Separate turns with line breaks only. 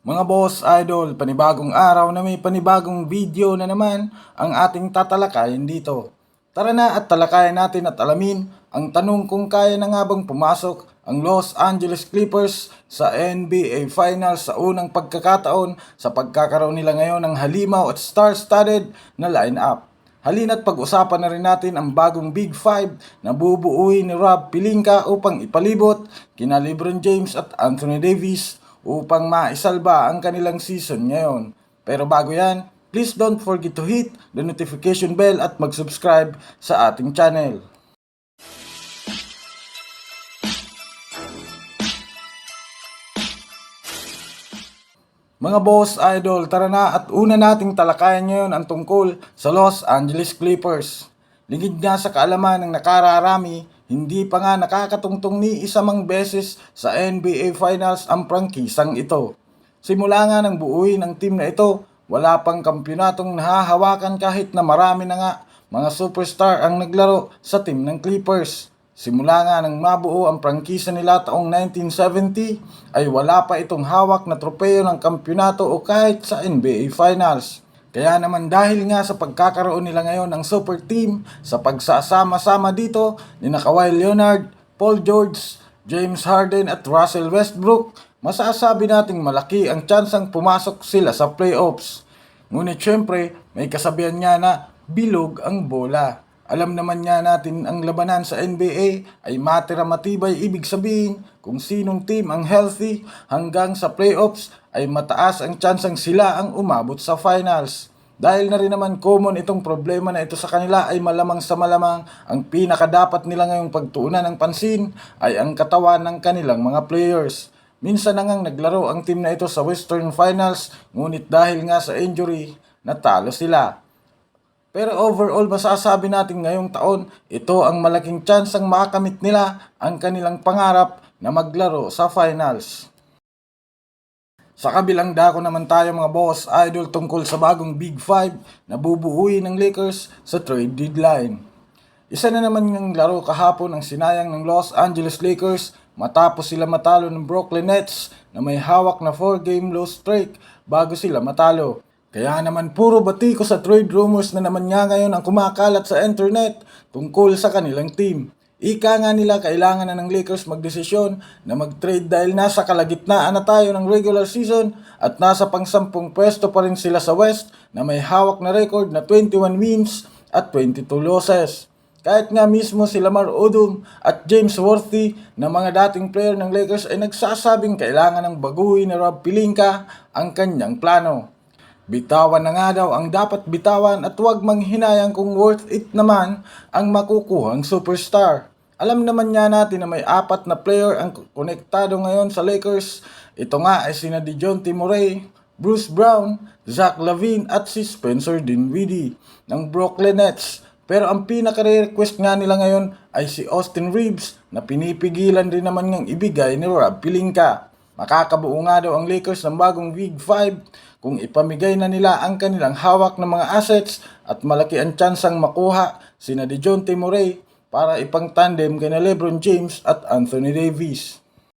Mga boss idol, panibagong araw na may panibagong video na naman ang ating tatalakayin dito. Tara na at talakayan natin at alamin ang tanong kung kaya na nga bang pumasok ang Los Angeles Clippers sa NBA Finals sa unang pagkakataon sa pagkakaroon nila ngayon ng halimaw at star-studded na lineup. Halina't pag-usapan na rin natin ang bagong Big Five na bubuuin ni Rob Pelinka upang ipalibot kina LeBron James at Anthony Davis upang maisalba ang kanilang season ngayon. Pero bago yan, please don't forget to hit the notification bell at mag-subscribe sa ating channel. Mga boss idol, tara na at una nating talakayan ngayon ang tungkol sa Los Angeles Clippers. Ligid nga sa kaalaman ng nakararami, hindi pa nga nakakatungtong ni isa mang beses sa NBA Finals ang prangkisang ito. Simula nga ng buuin ng team na ito, wala pang kampyonatong nahahawakan kahit na marami na nga mga superstar ang naglaro sa team ng Clippers. Simula nga nang mabuo ang prangkisa nila taong 1970 ay wala pa itong hawak na tropeyo ng kampyonato o kahit sa NBA Finals. Kaya naman dahil nga sa pagkakaroon nila ngayon ng super team sa pagsasama-sama dito ni Kawhi Leonard, Paul George, James Harden at Russell Westbrook, masasabi nating malaki ang tsansang pumasok sila sa playoffs. Ngunit syempre may kasabihan nga na bilog ang bola. Alam naman nga natin ang labanan sa NBA ay matira matibay, ibig sabihin kung sinong team ang healthy hanggang sa playoffs ay mataas ang tsansang sila ang umabot sa finals. Dahil na rin naman common itong problema na ito sa kanila ay malamang sa malamang ang pinakadapat nila ngayong pagtuunan ng pansin ay ang katawan ng kanilang mga players. Minsan na ngang naglaro ang team na ito sa Western Finals ngunit dahil nga sa injury natalo sila. Pero overall masasabi natin ngayong taon, ito ang malaking tsansang makamit nila ang kanilang pangarap na maglaro sa finals. Sa kabilang dako naman tayo mga boss idol tungkol sa bagong Big Five na bubuuin ng Lakers sa trade deadline. Isa na naman ng laro kahapon ang sinayang ng Los Angeles Lakers matapos sila matalo ng Brooklyn Nets na may hawak na 4-game loss streak bago sila matalo. Kaya naman puro batiko sa trade rumors na naman nga ngayon ang kumakalat sa internet tungkol sa kanilang team. Ika nga nila kailangan na ng Lakers magdesisyon na mag-trade dahil nasa kalagitnaan na tayo ng regular season at nasa pang-10 pwesto pa rin sila sa West na may hawak na record na 21 wins at 22 losses. Kahit nga mismo si Lamar Odom at James Worthy na mga dating player ng Lakers ay nagsasabing kailangan ng baguhin ni Rob Pelinka ang kanyang plano. Bitawan na nga daw ang dapat bitawan at huwag manghinayang kung worth it naman ang makukuhang superstar. Alam naman nga natin na may 4 na player ang konektado ngayon sa Lakers. Ito nga ay sina Dejounte Murray, Bruce Brown, Zach LaVine at si Spencer Dinwiddie ng Brooklyn Nets. Pero ang pinaka-request nga nila ngayon ay si Austin Reeves na pinipigilan din naman ngang ibigay ni Rob Pelinka. Makakabuo nga daw ang Lakers ng bagong Big Five kung ipamigay na nila ang kanilang hawak ng mga assets at malaki ang tsansang makuha sina Dejounte Murray para ipang tandem kina LeBron James at Anthony Davis.